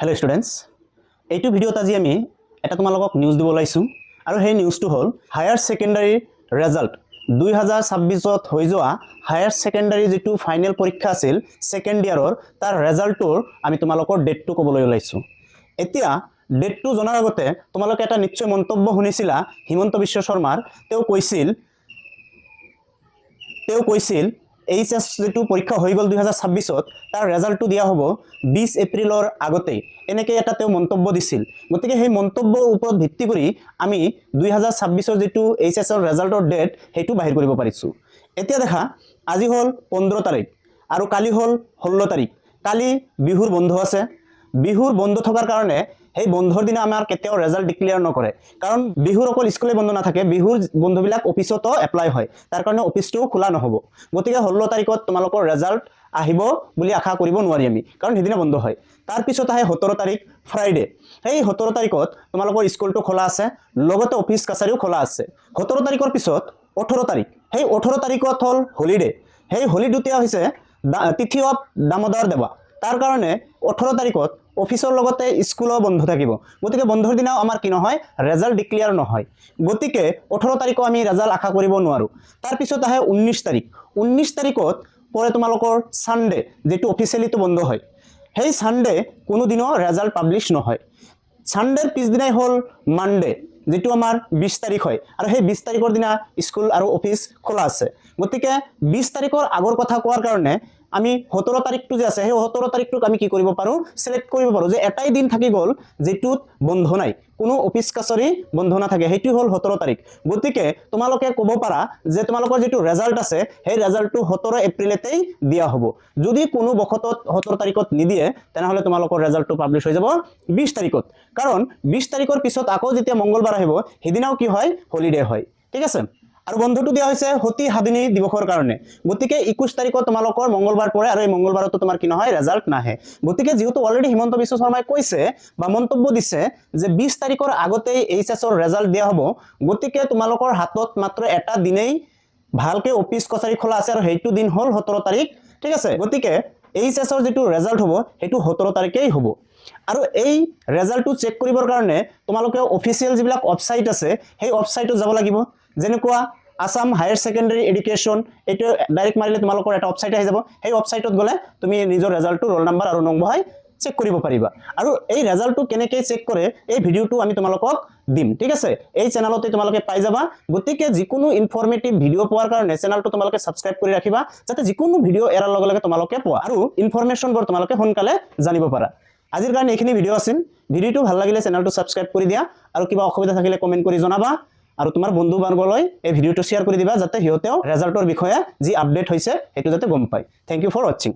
hello students এইটো ভিডিওত আজি আমি এটা তোমালোকক নিউজ দিব লাইছো আৰু সেই নিউজটো হল হায়াৰ সেকেন্ডাৰী ৰিজাল্ট 2026 ত হৈ যোৱা হায়াৰ সেকেন্ডাৰী যেটো ফাইনাল পৰীক্ষা আছিল সেকেন্ড ইয়াৰৰ তাৰ ৰিজাল্টৰ আমি তোমালোকৰ ডেটটো কবলৈ লাইছো এতিয়া ডেটটো জনাৰ আগতে তোমালোকে এটা নিশ্চয় মন্তব্য শুনিছিলা হিমন্ত বিশ্ব শৰ্মাৰ তেওঁ কৈছিল এইচএস যেটো পৰীক্ষা হৈ গল 2026 ত তাৰ ৰিজাল্টটো দিয়া হ'ব 20 এপ্ৰিলৰ আগতে এনেকৈ এটা তেওঁ মন্তব্য দিছিল গতিকে সেই মন্তব্যৰ ওপৰত ভিত্তি কৰি আমি 2026 ৰ যেটো এইচএস ৰ ৰিজাল্টৰ ডেট হেতু বাহিৰ কৰিব পাৰিছো এতিয়া দেখা আজি হল 15 তাৰিখ আৰু কালি হল 16 তাৰিখ কালি বিহুৰ বন্ধ আছে বিহুৰ বন্ধ থকাৰ কাৰণে এই বন্ধৰ দিনা আমাৰ কেতিয়াও ৰিজাল্ট ডিক্লেয়াৰ নকৰে কাৰণ বিহুৰ অকল স্কুলে বন্ধ না থাকে বিহুৰ বন্ধবিলাক অফিসতো এপ্লাই হয় তাৰ কাৰণে অফিসটো খোলা নহব গতিকে 16 তাৰিখত তোমালোকৰ ৰিজাল্ট আহিব বুলি আশা কৰিব নোৱাৰি আমি কাৰণ হেদিনা বন্ধ হয় তাৰ পিছত আহে 17 তাৰিখ ফ্ৰাইডে এই 17 তাৰিখত তোমালোকৰ স্কুলটো খোলা আছে লগতে অফিস কাছাৰীও খোলা আছে 17 তাৰিখৰ পিছত 18 তাৰিখ এই 18 তাৰিখত হল হলিডে এই হলিডেটো হৈছে তিথি অফ দামোদৰ দেৱা তাৰ কাৰণে 18 তাৰিখত অফিসৰ লগতে স্কুলও বন্ধ থাকিব গতিকে বন্ধৰ দিনা আমাৰ কি নহয় ৰিজাল্ট ডিক্লেয়াৰ নহয় গতিকে 18 তাৰিখত আমি ৰিজাল্ট আশা কৰিব নোৱাৰো তাৰ পিছত আহে 19 তাৰিখত পৰে তোমালোকৰ সানডে যেটো অফিচিয়ালি তো বন্ধ হয় সেই সানডে কোনো দিনো ৰিজাল্ট পাবলিশ নহয় সানডেৰ পিছদিনাই হল মানডে যেটো আমাৰ 20 তাৰিখ হয় আৰু সেই 20 তাৰিখৰ দিনা স্কুল আৰু অফিস খোলা আছে গতিকে 20 তাৰিখৰ আগৰ কথা কোৱাৰ কাৰণে আমি 17 তাৰিখটো যে আছে সেই 17 তাৰিখটোক আমি কি কৰিব পাৰো সিলেক্ট কৰিব পাৰো যে এটাই দিন থাকি গল যেটোত বন্ধ নাই কোনো অফিস কাছাৰী বন্ধ না থাকে হেতু হল 17 তাৰিখ গতিকে তোমালোকে ক'ব পাৰা যে তোমালোকৰ যেটো ৰিজাল্ট আছে সেই ৰিজাল্টটো 17 এপ্ৰিলতেই দিয়া হ'ব যদি কোনো বখতত 17 তাৰিখত নিদিয়ে তেনহলে তোমালোকৰ ৰিজাল্টটো পাবলিশ হৈ যাব 20 তাৰিখত কাৰণ 20 তাৰিখৰ পিছত আকৌ যেতিয়া মঙ্গলবাৰ আহিব হেদিনাও কি হয় হলিডে হয় ঠিক আছে আৰু বন্ধটো দিয়া হৈছে হতি হাদিনী দিৱসৰ কাৰণে গতিকে 21 তাৰিখত তোমালোকৰ মঙ্গলবাৰ পৰে আৰু এই মঙ্গলবাৰতো তোমাৰ কি নহয় ৰিজাল্ট নাহে গতিকে যেহেতু অলৰেডি হিমন্ত বিশ্ব শৰ্মাই কৈছে বা মন্তব্য দিছে যে 20 তাৰিখৰ আগতেই এইচএস ৰ ৰিজাল্ট দিয়া হ'ব গতিকে তোমালোকৰ হাতত মাত্ৰ এটা দিনেই ভালকে অফিস কছাৰী খোলা আছে আৰু হেতু দিন হল 17 তাৰিখ ঠিক আছে গতিকে এইচএস ৰ যেটো ৰিজাল্ট হ'ব হেতু 17 তাৰিখেই হ'ব আৰু এই ৰিজাল্টটো চেক কৰিবৰ কাৰণে তোমালোকে অফিচিয়েল যিবিলাক ওয়েবসাইট আছে সেই ওয়েবসাইটত যাব লাগিব যেনেকুৱা আসাম হায়াৰ সেকেন্ডাৰী এডুকেশন এটো ডাইৰেক্ট মাৰিলে তোমালোকৰ এটা ওয়েবসাইট আহি যাব সেই ওয়েবসাইটত গলে তুমি নিজৰ ৰিজাল্টটো ৰোল নাম্বাৰ আৰু নং বহাই চেক কৰিব পাৰিবা আৰু এই ৰিজাল্টটো কেনেকৈ চেক কৰে এই ভিডিওটো আমি তোমালোকক দিম ঠিক আছে এই চেনেলতে তোমালোকে পাই যাবা গতিকে যিকোনো ইনফৰমেটিভ ভিডিও পোৱাৰ কাৰণে চেনেলটো তোমালোকে সাবস্ক্ৰাইব কৰি ৰাখিবা যাতে যিকোনো ভিডিও এৰাৰ লগে লগে তোমালোকে পোৱা আৰু ইনফৰমেশনবোৰ তোমালোকে সোনকালে জানিব পাৰা আজিৰ কাৰণে এইখিনি ভিডিও আছিল ভিডিওটো ভাল লাগিলে চেনেলটো সাবস্ক্ৰাইব কৰি দিয়া আৰু কিবা অসুবিধা থাকিলে কমেন্ট কৰি জনাবা আৰু তোমাৰ বন্ধু বান্ধৱলৈ এই ভিডিওটো শেয়াৰ কৰি দিবা যাতে হিয়তেও ৰিজাল্টৰ বিষয়ে যি আপডেট হৈছে হেতু যাতে গম পায় থ্যাংক ইউ ফৰ ওয়াচিং